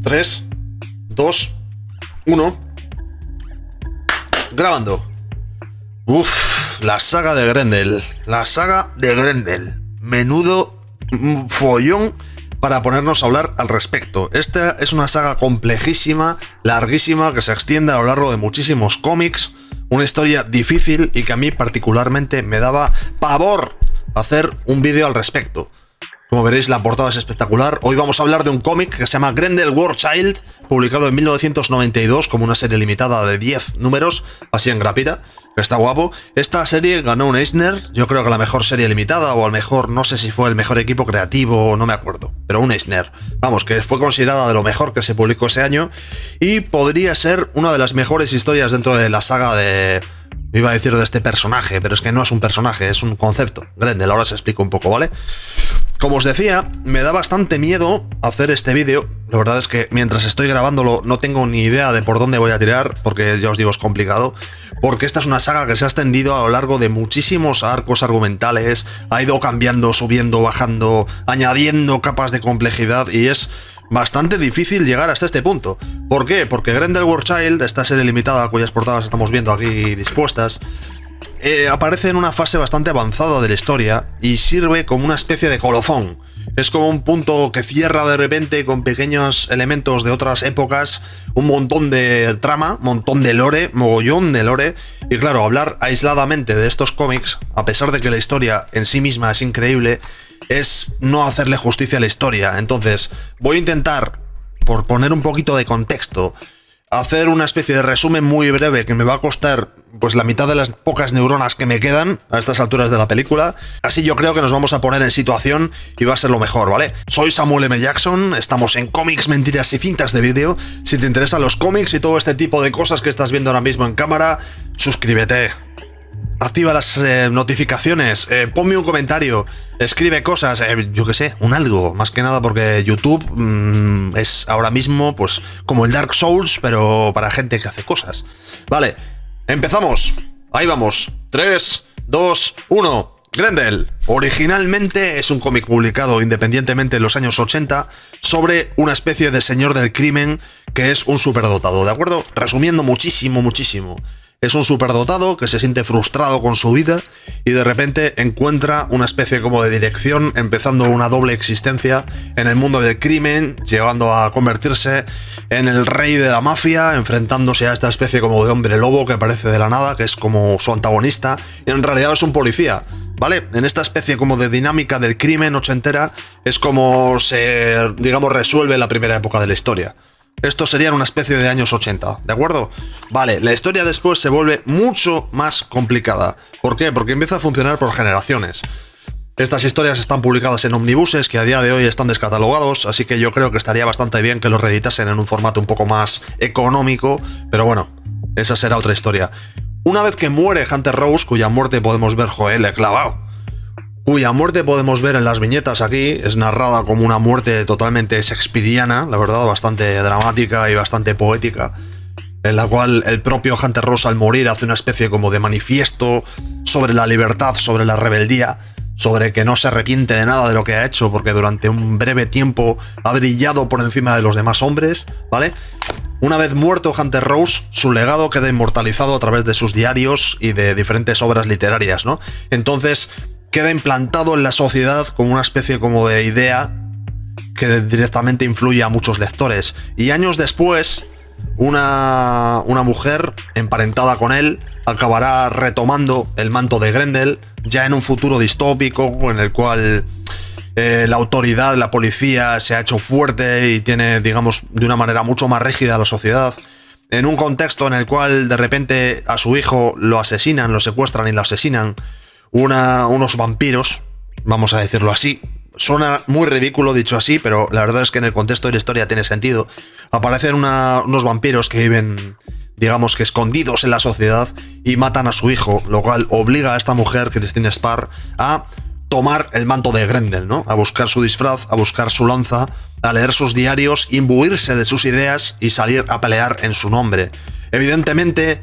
3, 2, 1. Grabando. Uf, la saga de Grendel. La saga de Grendel. Menudo follón para ponernos a hablar al respecto. Esta es una saga complejísima, larguísima, que se extiende a lo largo de muchísimos cómics. Una historia difícil y que a mí particularmente me daba pavor hacer un vídeo al respecto. Como veréis, la portada es espectacular. Hoy vamos a hablar de un cómic que se llama Grendel War Child, publicado en 1992 como una serie limitada de 10 números, así en grapita, que está guapo. Esta serie ganó un Eisner, yo creo que la mejor serie limitada, o al mejor, no sé si fue el mejor equipo creativo, no me acuerdo, pero un Eisner. Vamos, que fue considerada de lo mejor que se publicó ese año y podría ser una de las mejores historias dentro de la saga de... Iba a decir de este personaje, pero es que no es un personaje, es un concepto. Grendel, ahora os explico un poco, ¿vale? Como os decía, me da bastante miedo hacer este vídeo. La verdad es que mientras estoy grabándolo no tengo ni idea de por dónde voy a tirar, porque ya os digo, es complicado. Porque esta es una saga que se ha extendido a lo largo de muchísimos arcos argumentales, ha ido cambiando, subiendo, bajando, añadiendo capas de complejidad y es bastante difícil llegar hasta este punto. ¿Por qué? Porque Grendel War Child, esta serie limitada cuyas portadas estamos viendo aquí dispuestas, aparece en una fase bastante avanzada de la historia y sirve como una especie de colofón. Es como un punto que cierra de repente con pequeños elementos de otras épocas, un montón de trama, montón de lore, mogollón de lore. Y claro, hablar aisladamente de estos cómics, a pesar de que la historia en sí misma es increíble, es no hacerle justicia a la historia. Entonces, voy a intentar, por poner un poquito de contexto, hacer una especie de resumen muy breve que me va a costar pues la mitad de las pocas neuronas que me quedan a estas alturas de la película. Así yo creo que nos vamos a poner en situación y va a ser lo mejor, ¿vale? Soy Samuel M. Jackson, estamos en Cómics, Mentiras y Cintas de Vídeo. Si te interesan los cómics y todo este tipo de cosas que estás viendo ahora mismo en cámara, suscríbete. Activa las notificaciones, ponme un comentario, escribe cosas, yo qué sé, un algo, más que nada porque YouTube es ahora mismo pues como el Dark Souls, pero para gente que hace cosas. Vale, empezamos, ahí vamos, 3, 2, 1, Grendel. Originalmente es un cómic publicado independientemente en los años 80 sobre una especie de señor del crimen que es un superdotado, ¿de acuerdo? Resumiendo muchísimo. Es un superdotado que se siente frustrado con su vida y de repente encuentra una especie como de dirección, empezando una doble existencia en el mundo del crimen, llegando a convertirse en el rey de la mafia, enfrentándose a esta especie como de hombre lobo que aparece de la nada, que es como su antagonista, y en realidad es un policía, ¿vale? En esta especie como de dinámica del crimen ochentera es como se, digamos, resuelve la primera época de la historia. Esto serían una especie de años 80, ¿de acuerdo? Vale, la historia después se vuelve mucho más complicada. ¿Por qué? Porque empieza a funcionar por generaciones. Estas historias están publicadas en omnibuses que a día de hoy están descatalogados, así que yo creo que estaría bastante bien que los reeditasen en un formato un poco más económico, pero bueno, esa será otra historia. Una vez que muere Hunter Rose, cuya muerte podemos ver, joder, le he clavado, cuya muerte podemos ver en las viñetas aquí, es narrada como una muerte totalmente shakespeariana, la verdad, bastante dramática y bastante poética, en la cual el propio Hunter Rose al morir hace una especie como de manifiesto sobre la libertad, sobre la rebeldía, sobre que no se arrepiente de nada de lo que ha hecho, porque durante un breve tiempo ha brillado por encima de los demás hombres, ¿vale? Una vez muerto Hunter Rose, su legado queda inmortalizado a través de sus diarios y de diferentes obras literarias, ¿no? Entonces queda implantado en la sociedad como una especie como de idea que directamente influye a muchos lectores. Y años después, una mujer emparentada con él acabará retomando el manto de Grendel, ya en un futuro distópico en el cual la autoridad, la policía se ha hecho fuerte y tiene, digamos, de una manera mucho más rígida a la sociedad. En un contexto en el cual de repente a su hijo lo asesinan, lo secuestran y lo asesinan unos vampiros, vamos a decirlo así. Suena muy ridículo dicho así, pero la verdad es que en el contexto de la historia tiene sentido. Aparecen unos vampiros que viven, digamos que escondidos en la sociedad y matan a su hijo, lo cual obliga a esta mujer, Christine Spar, a tomar el manto de Grendel, ¿no? A buscar su disfraz, a buscar su lanza, a leer sus diarios, imbuirse de sus ideas y salir a pelear en su nombre. Evidentemente,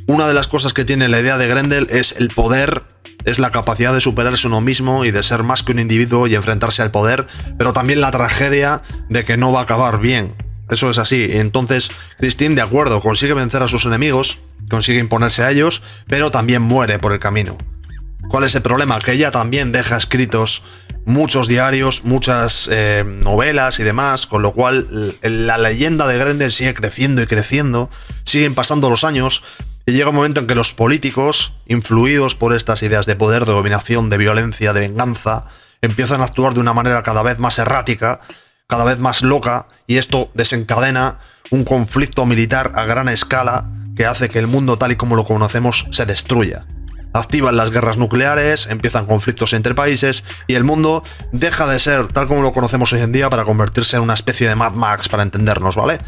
una de las cosas que tiene la idea de Grendel es el poder, es la capacidad de superarse uno mismo y de ser más que un individuo y enfrentarse al poder, pero también la tragedia de que no va a acabar bien. Eso es así. Entonces, Christine, de acuerdo, consigue vencer a sus enemigos, consigue imponerse a ellos, pero también muere por el camino. ¿Cuál es el problema? Que ella también deja escritos muchos diarios, muchas novelas y demás, con lo cual la leyenda de Grendel sigue creciendo y creciendo, siguen pasando los años, y llega un momento en que los políticos, influidos por estas ideas de poder, de dominación, de violencia, de venganza, empiezan a actuar de una manera cada vez más errática, cada vez más loca, y esto desencadena un conflicto militar a gran escala que hace que el mundo tal y como lo conocemos se destruya. Activan las guerras nucleares, empiezan conflictos entre países y el mundo deja de ser tal como lo conocemos hoy en día para convertirse en una especie de Mad Max, para entendernos, ¿vale?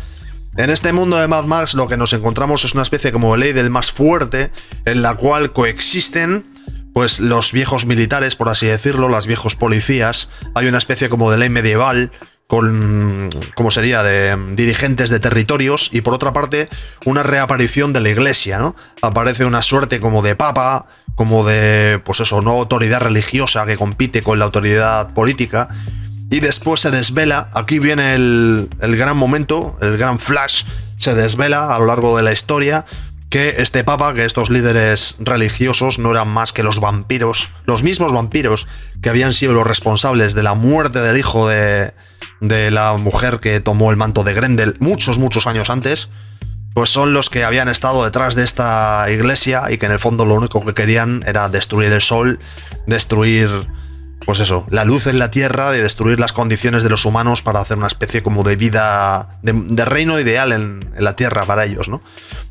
En este mundo de Mad Max lo que nos encontramos es una especie como de ley del más fuerte, en la cual coexisten pues los viejos militares, por así decirlo, los viejos policías. Hay una especie como de ley medieval con, ¿cómo sería?, de dirigentes de territorios, y por otra parte una reaparición de la iglesia, ¿no? Aparece una suerte como de papa, como de, pues eso, no autoridad religiosa que compite con la autoridad política, y después se desvela, aquí viene el gran momento, el gran flash, se desvela a lo largo de la historia que este papa, que estos líderes religiosos no eran más que los vampiros, los mismos vampiros que habían sido los responsables de la muerte del hijo de la mujer que tomó el manto de Grendel muchos años antes, pues son los que habían estado detrás de esta iglesia y que en el fondo lo único que querían era destruir el sol, destruir, pues eso, la luz en la tierra, de destruir las condiciones de los humanos para hacer una especie como de vida, de reino ideal en la tierra para ellos, ¿no?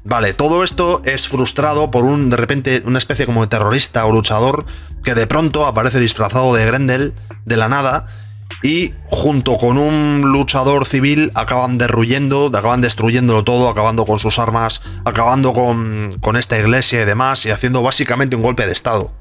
Vale, todo esto es frustrado por de repente, una especie como de terrorista o luchador que de pronto aparece disfrazado de Grendel de la nada, y junto con un luchador civil acaban destruyéndolo todo, acabando con sus armas, acabando con esta iglesia y demás, y haciendo básicamente un golpe de estado.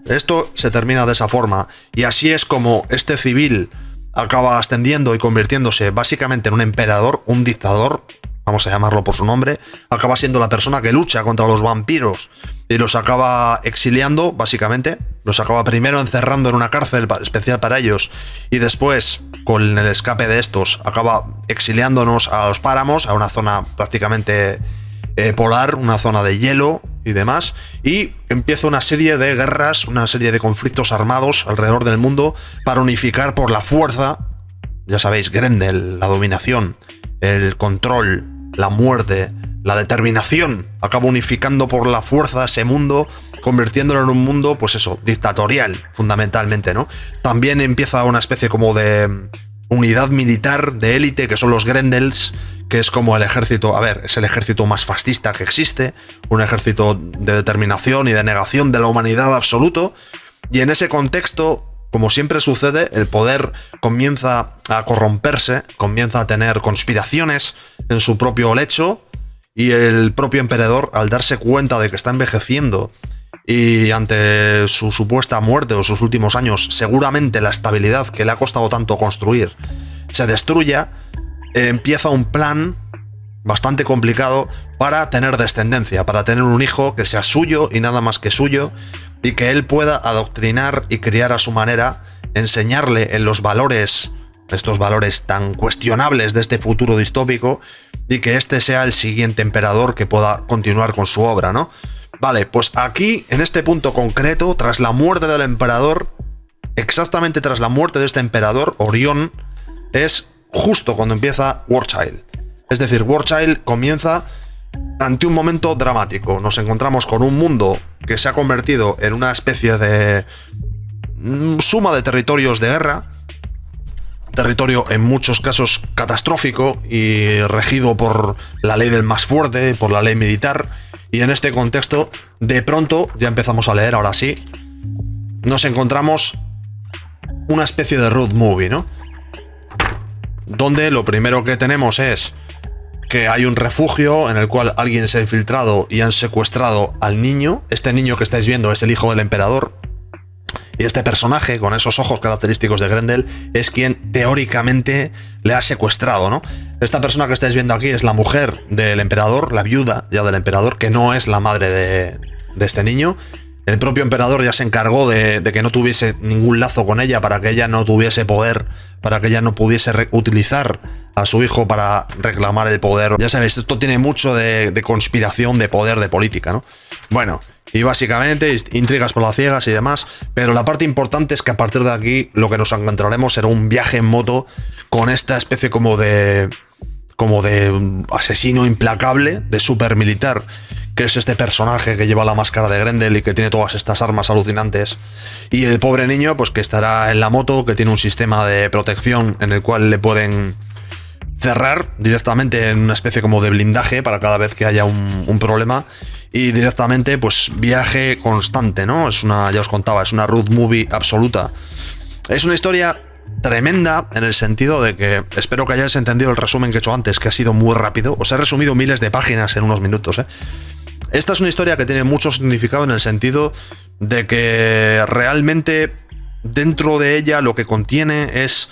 Esto se termina de esa forma, y así es como este civil acaba ascendiendo y convirtiéndose básicamente en un emperador, un dictador, vamos a llamarlo por su nombre. Acaba siendo la persona que lucha contra los vampiros y los acaba exiliando, básicamente. Los acaba primero encerrando en una cárcel especial para ellos, y después, con el escape de estos, acaba exiliándonos a los páramos, a una zona prácticamente polar, una zona de hielo y demás, y empieza una serie de guerras, una serie de conflictos armados alrededor del mundo para unificar por la fuerza, ya sabéis, Grendel, la dominación, el control, la muerte, la determinación, acaba unificando por la fuerza ese mundo, convirtiéndolo en un mundo, pues eso, dictatorial, fundamentalmente, ¿no? También empieza una especie como de unidad militar de élite, que son los Grendels, que es como el ejército, a ver, es el ejército más fascista que existe, un ejército de determinación y de negación de la humanidad absoluto, y en ese contexto, como siempre sucede, el poder comienza a corromperse, comienza a tener conspiraciones en su propio lecho, y el propio emperador, al darse cuenta de que está envejeciendo y ante su supuesta muerte o sus últimos años, seguramente la estabilidad que le ha costado tanto construir se destruya, empieza un plan bastante complicado para tener descendencia, para tener un hijo que sea suyo y nada más que suyo, y que él pueda adoctrinar y criar a su manera, enseñarle en los valores, estos valores tan cuestionables de este futuro distópico, y que este sea el siguiente emperador que pueda continuar con su obra, ¿no? Vale, pues aquí, en este punto concreto, tras la muerte del emperador, exactamente tras la muerte de este emperador, Orión, es justo cuando empieza War Child. Es decir, War Child comienza ante un momento dramático. Nos encontramos con un mundo que se ha convertido en una especie de suma de territorios de guerra, territorio en muchos casos catastrófico y regido por la ley del más fuerte, por la ley militar, y en este contexto, de pronto, ya empezamos a leer, ahora sí, nos encontramos una especie de road movie, ¿no? Donde lo primero que tenemos es que hay un refugio en el cual alguien se ha infiltrado y han secuestrado al niño. Este niño que estáis viendo es el hijo del emperador. Y este personaje, con esos ojos característicos de Grendel, es quien teóricamente le ha secuestrado, ¿no? Esta persona que estáis viendo aquí es la mujer del emperador, la viuda ya del emperador, que no es la madre de este niño. El propio emperador ya se encargó de que no tuviese ningún lazo con ella, para que ella no tuviese poder, para que ella no pudiese utilizar a su hijo para reclamar el poder. Ya sabéis, esto tiene mucho de conspiración, de poder, de política, ¿no? Bueno, y básicamente intrigas por las ciegas y demás, pero la parte importante es que a partir de aquí lo que nos encontraremos será un viaje en moto con esta especie como de asesino implacable, de super militar, que es este personaje que lleva la máscara de Grendel y que tiene todas estas armas alucinantes. Y el pobre niño, pues que estará en la moto, que tiene un sistema de protección en el cual le pueden cerrar directamente en una especie como de blindaje para cada vez que haya un problema. Y directamente, pues viaje constante, ¿no? Es una, ya os contaba, es una road movie absoluta. Es una historia tremenda en el sentido de que espero que hayáis entendido el resumen que he hecho antes, que ha sido muy rápido. Os he resumido miles de páginas en unos minutos, ¿eh? Esta es una historia que tiene mucho significado en el sentido de que realmente dentro de ella lo que contiene es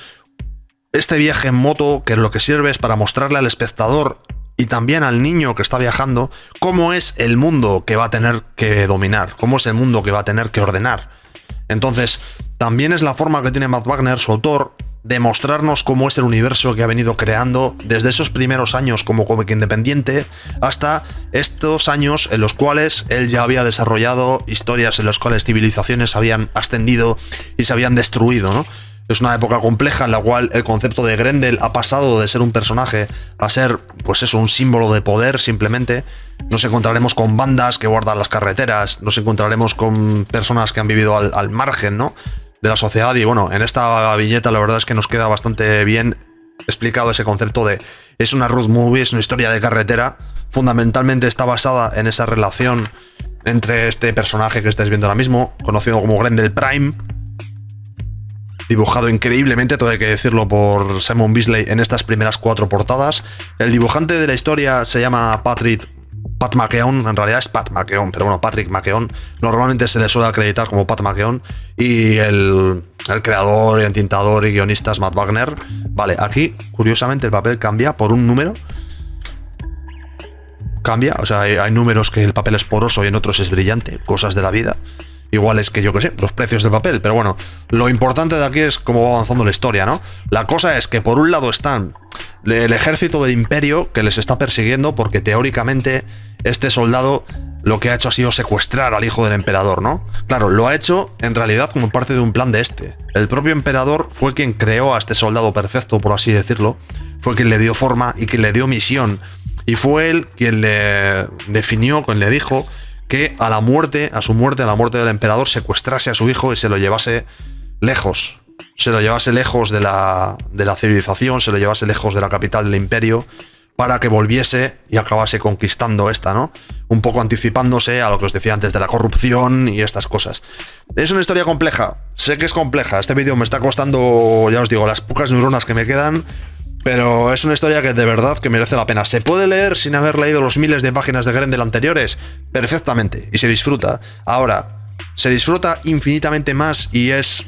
este viaje en moto, que lo que sirve es para mostrarle al espectador y también al niño que está viajando cómo es el mundo que va a tener que dominar, cómo es el mundo que va a tener que ordenar. Entonces, también es la forma que tiene Matt Wagner, su autor, de mostrarnos cómo es el universo que ha venido creando desde esos primeros años como cómic independiente hasta estos años en los cuales él ya había desarrollado historias en las cuales civilizaciones habían ascendido y se habían destruido, ¿no? Es una época compleja en la cual el concepto de Grendel ha pasado de ser un personaje a ser, pues eso, un símbolo de poder simplemente. Nos encontraremos con bandas que guardan las carreteras, nos encontraremos con personas que han vivido al margen, ¿no?, de la sociedad. Y bueno, en esta viñeta la verdad es que nos queda bastante bien explicado ese concepto de es una road movie, es una historia de carretera. Fundamentalmente está basada en esa relación entre este personaje que estáis viendo ahora mismo, conocido como Grendel Prime, dibujado increíblemente, todo hay que decirlo, por Simon Bisley en estas primeras 4 portadas. El dibujante de la historia se llama Pat McKeown, en realidad es Pat McKeown, pero bueno, Patrick McKeown. Normalmente se le suele acreditar como Pat McKeown. Y el creador, el entintador y guionista es Matt Wagner. Vale, aquí, curiosamente, el papel cambia por un número. Cambia, o sea, hay números que el papel es poroso y en otros es brillante, cosas de la vida. Igual es que, yo qué sé, los precios del papel. Pero bueno, lo importante de aquí es cómo va avanzando la historia, ¿no? La cosa es que por un lado están el ejército del Imperio que les está persiguiendo porque teóricamente este soldado lo que ha hecho ha sido secuestrar al hijo del emperador, ¿no? Claro, lo ha hecho en realidad como parte de un plan de este. El propio emperador fue quien creó a este soldado perfecto, por así decirlo. Fue quien le dio forma y quien le dio misión. Y fue él quien le definió, quien le dijo que a la muerte del emperador, secuestrase a su hijo y se lo llevase lejos. Se lo llevase lejos de la civilización, se lo llevase lejos de la capital del imperio, para que volviese y acabase conquistando esta, ¿no? Un poco anticipándose a lo que os decía antes de la corrupción y estas cosas. Es una historia compleja, sé que es compleja. Este vídeo me está costando, ya os digo, las pocas neuronas que me quedan. Pero es una historia que de verdad que merece la pena. ¿Se puede leer sin haber leído los miles de páginas de Grendel anteriores? Perfectamente. Y se disfruta. Ahora, se disfruta infinitamente más y es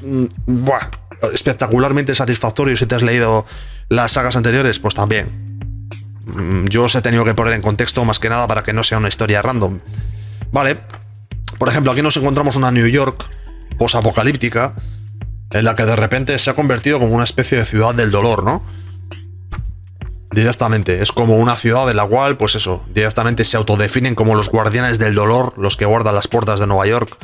espectacularmente satisfactorio si te has leído las sagas anteriores. Pues también. Yo os he tenido que poner en contexto más que nada para que no sea una historia random. Vale. Por ejemplo, aquí nos encontramos una New York posapocalíptica en la que de repente se ha convertido como una especie de ciudad del dolor, ¿no? Directamente, es como una ciudad en la cual, pues eso, directamente se autodefinen como los guardianes del dolor, los que guardan las puertas de Nueva York,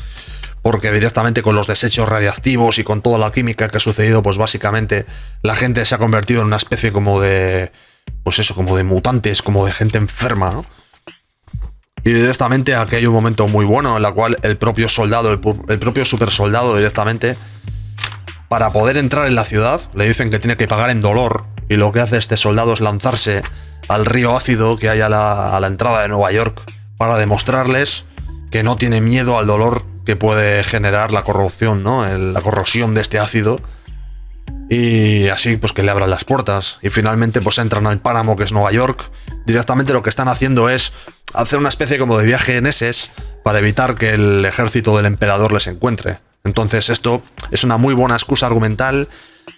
porque directamente con los desechos radiactivos y con toda la química que ha sucedido, pues básicamente la gente se ha convertido en una especie como de, pues eso, como de mutantes, como de gente enferma, ¿no? Y directamente aquí hay un momento muy bueno en la cual el propio soldado, el propio super soldado directamente, para poder entrar en la ciudad, le dicen que tiene que pagar en dolor. Y lo que hace este soldado es lanzarse al río ácido que hay a la entrada de Nueva York para demostrarles que no tiene miedo al dolor que puede generar la corrupción, ¿no? La corrosión de este ácido. Y así pues que le abran las puertas. Y finalmente pues entran al páramo que es Nueva York. Directamente lo que están haciendo es hacer una especie como de viaje en eses para evitar que el ejército del emperador les encuentre. Entonces esto es una muy buena excusa argumental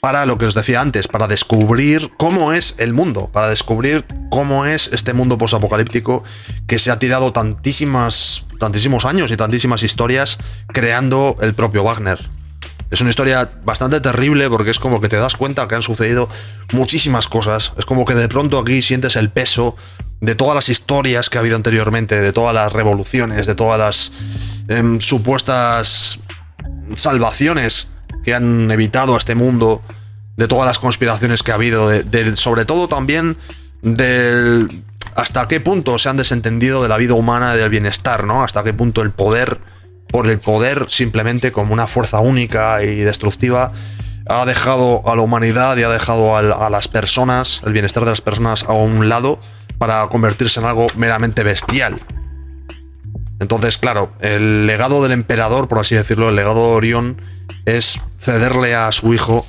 para lo que os decía antes, para descubrir cómo es el mundo, para descubrir cómo es este mundo posapocalíptico que se ha tirado tantísimos años y tantísimas historias creando el propio Wagner. Es una historia bastante terrible porque es como que te das cuenta que han sucedido muchísimas cosas. Es como que de pronto aquí sientes el peso de todas las historias que ha habido anteriormente, de todas las revoluciones, de todas las supuestas salvaciones que han evitado a este mundo, de todas las conspiraciones que ha habido, sobre todo también del hasta qué punto se han desentendido de la vida humana y del bienestar, ¿no? Hasta qué punto el poder, por el poder simplemente como una fuerza única y destructiva, ha dejado a la humanidad y ha dejado a las personas, el bienestar de las personas a un lado para convertirse en algo meramente bestial. Entonces, claro, el legado del emperador, por así decirlo, el legado de Orión, es cederle a su hijo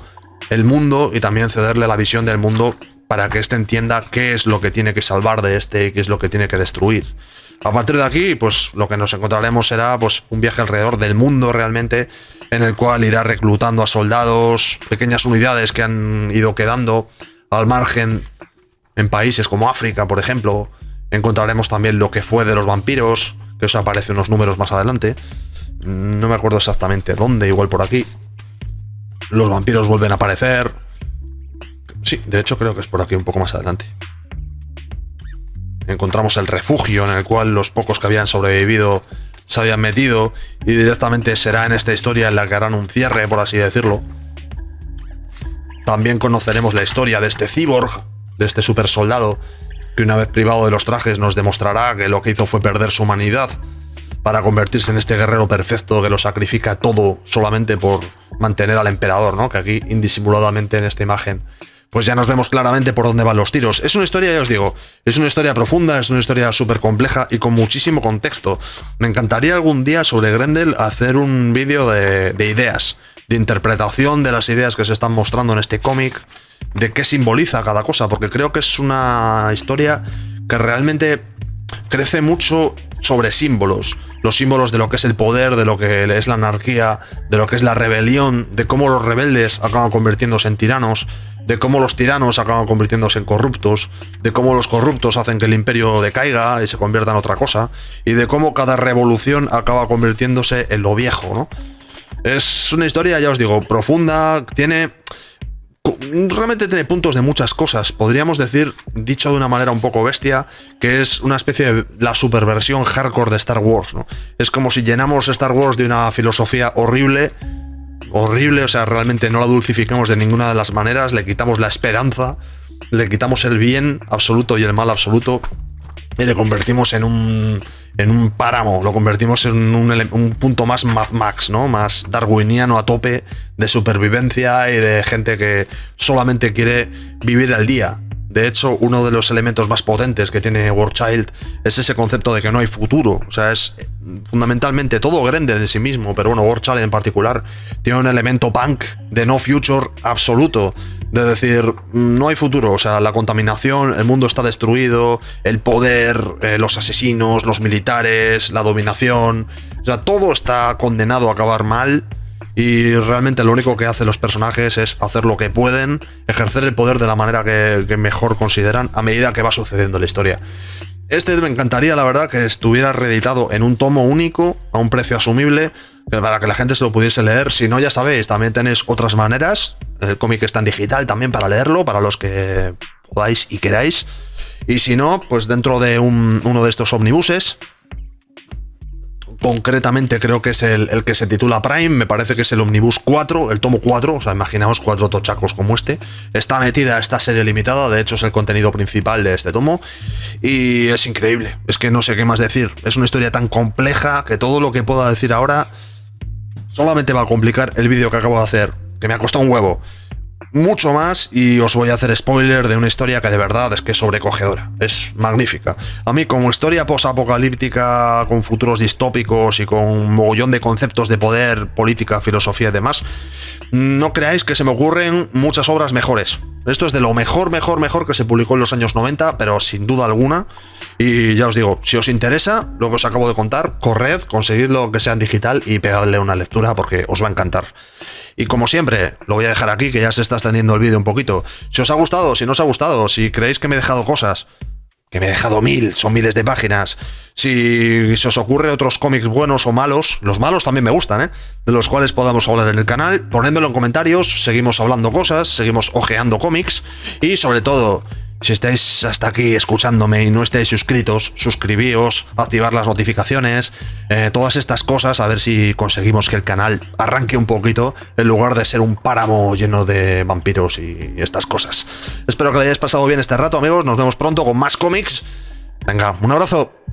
el mundo y también cederle la visión del mundo para que éste entienda qué es lo que tiene que salvar de este y qué es lo que tiene que destruir. A partir de aquí, pues lo que nos encontraremos será pues un viaje alrededor del mundo realmente, en el cual irá reclutando a soldados, pequeñas unidades que han ido quedando al margen en países como África, por ejemplo. Encontraremos también lo que fue de los vampiros, que eso aparece unos números más adelante. No me acuerdo exactamente dónde, igual por aquí. Los vampiros vuelven a aparecer. Sí, de hecho creo que es por aquí un poco más adelante. Encontramos el refugio en el cual los pocos que habían sobrevivido se habían metido y directamente será en esta historia en la que harán un cierre, por así decirlo. También conoceremos la historia de este cyborg, de este super soldado, que una vez privado de los trajes nos demostrará que lo que hizo fue perder su humanidad para convertirse en este guerrero perfecto que lo sacrifica todo solamente por mantener al emperador, ¿no? Que aquí indisimuladamente en esta imagen pues ya nos vemos claramente por dónde van los tiros. Es una historia, ya os digo, es una historia profunda, es una historia súper compleja y con muchísimo contexto. Me encantaría algún día sobre Grendel hacer un vídeo de ideas, de interpretación de las ideas que se están mostrando en este cómic, de qué simboliza cada cosa, porque creo que es una historia que realmente crece mucho sobre símbolos. Los símbolos de lo que es el poder, de lo que es la anarquía, de lo que es la rebelión, de cómo los rebeldes acaban convirtiéndose en tiranos, de cómo los tiranos acaban convirtiéndose en corruptos, de cómo los corruptos hacen que el imperio decaiga y se convierta en otra cosa, y de cómo cada revolución acaba convirtiéndose en lo viejo, ¿no? Es una historia, ya os digo, profunda, realmente tiene puntos de muchas cosas. Podríamos decir, dicho de una manera un poco bestia, que es una especie de la superversión hardcore de Star Wars, ¿no? Es como si llenamos Star Wars de una filosofía horrible, o sea, realmente no la dulcificamos de ninguna de las maneras, le quitamos la esperanza, le quitamos el bien absoluto y el mal absoluto y le convertimos en un páramo, lo convertimos en un punto más Mad Max, ¿no? Más darwiniano a tope, de supervivencia y de gente que solamente quiere vivir al día. De hecho, uno de los elementos más potentes que tiene War Child es ese concepto de que no hay futuro. O sea, es fundamentalmente todo Grendel en sí mismo, pero bueno, War Child en particular tiene un elemento punk de no future absoluto. De decir, no hay futuro, o sea, la contaminación, el mundo está destruido, el poder, los asesinos, los militares, la dominación, o sea, todo está condenado a acabar mal y realmente lo único que hacen los personajes es hacer lo que pueden, ejercer el poder de la manera que mejor consideran a medida que va sucediendo la historia. Este me encantaría, la verdad, que estuviera reeditado en un tomo único, a un precio asumible, para que la gente se lo pudiese leer. Si no, ya sabéis, también tenéis otras maneras. El cómic está en digital también para leerlo, para los que podáis y queráis. Y si no, pues dentro de uno de estos omnibuses, concretamente creo que es el que se titula Prime, me parece que es el Omnibus 4, el tomo 4, o sea, imaginaos 4 tochacos como este. Está metida esta serie limitada, de hecho es el contenido principal de este tomo, y es increíble, es que no sé qué más decir. Es una historia tan compleja que todo lo que pueda decir ahora solamente va a complicar el vídeo que acabo de hacer, que me ha costado un huevo. Mucho más, y os voy a hacer spoiler de una historia que de verdad es que es sobrecogedora, es magnífica. A mí, como historia posapocalíptica con futuros distópicos y con un mogollón de conceptos de poder, política, filosofía y demás, no creáis que se me ocurren muchas obras mejores. Esto es de lo mejor que se publicó en los años 90, pero sin duda alguna. Y ya os digo, si os interesa lo que os acabo de contar, corred, conseguidlo que sea en digital y pegadle una lectura porque os va a encantar. Y como siempre, lo voy a dejar aquí, que ya se está extendiendo el vídeo un poquito. Si os ha gustado, si no os ha gustado, si creéis que me he dejado cosas, que me he dejado son miles de páginas. Si se os ocurre otros cómics buenos o malos, los malos también me gustan, de los cuales podamos hablar en el canal, ponedmelo en comentarios, seguimos hablando cosas, seguimos ojeando cómics y sobre todo, si estáis hasta aquí escuchándome y no estáis suscritos, suscribíos, activar las notificaciones, todas estas cosas, a ver si conseguimos que el canal arranque un poquito en lugar de ser un páramo lleno de vampiros y estas cosas. Espero que le hayáis pasado bien este rato, amigos, nos vemos pronto con más cómics. Venga, un abrazo.